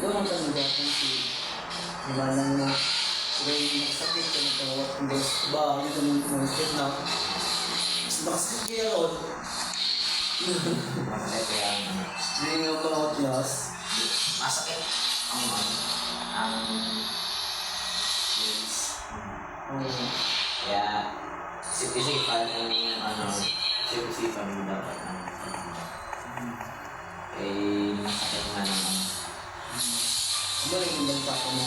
Doon ang tanong si Manang na may nagsakit ka nagkawat kung ba ano naman mga sakit na mas nakasakit kaya ron hindi nga mga otlas masakit ang lips. Kaya isip-isipan isip-isipan mo dapat masakit nga naman. Ano rin yung banta ko mo?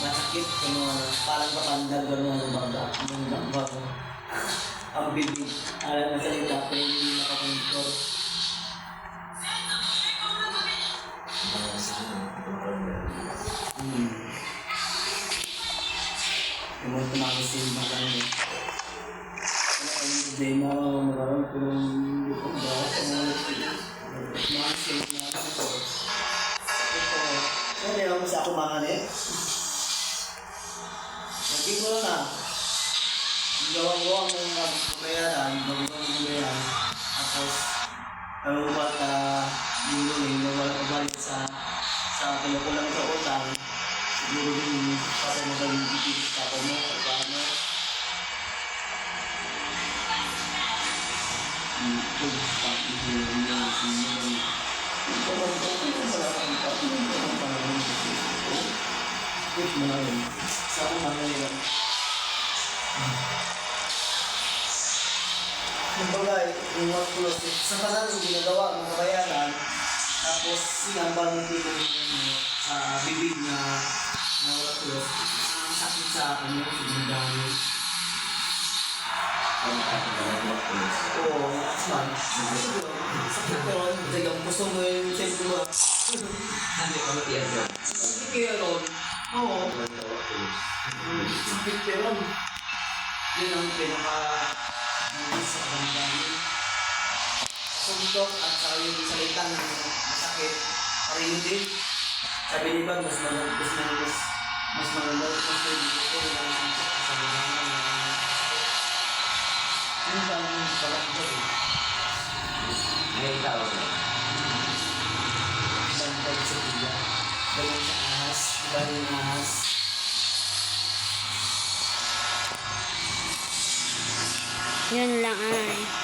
Masakit ko mo, parang matandal gano'n ang baga. Ang baga. Ang bibig. Alam na salita, pero hindi nakakontrol. Yung mga tumakisin na kami. Ano ka yung problema magkaroon ko ng hindi ko ba? Tumakisin na ako. Ano yung sa ako manganit? Naging ko lang na. Gawang-gawang ng pagbayaran, gawang-gawang tapos, kalubat yung wala pabalik sa kulakulang sa utang. Siguro din para magaling dito sa ako mo, paano? Sa akong mangayon. Kumbaga, yung mga kulos, sa kanan yung ginagawa ng kabayaran, tapos sinambal ng tipo sa bibig na wala kulos, ang sakit sa ano, sa ginagawa. Oo, man. Sakit yun. Talagang gusto mo yung siyempre mo. Hindi ko matiyan yun. Sakit kaya ron. Oo. Sakit kaya ron. Yun ang pinaka-nangis sa kanilangin. Suntok at saka yung salita na masakit. Pareho din. Sabi ni Bag, mas malamot ko yung suntok sa kanilangin. Ano ba ang parang ito eh? May tao na. Bantay sa tiya. Balik sa ahas. Balik ng ahas. Yun lang ay.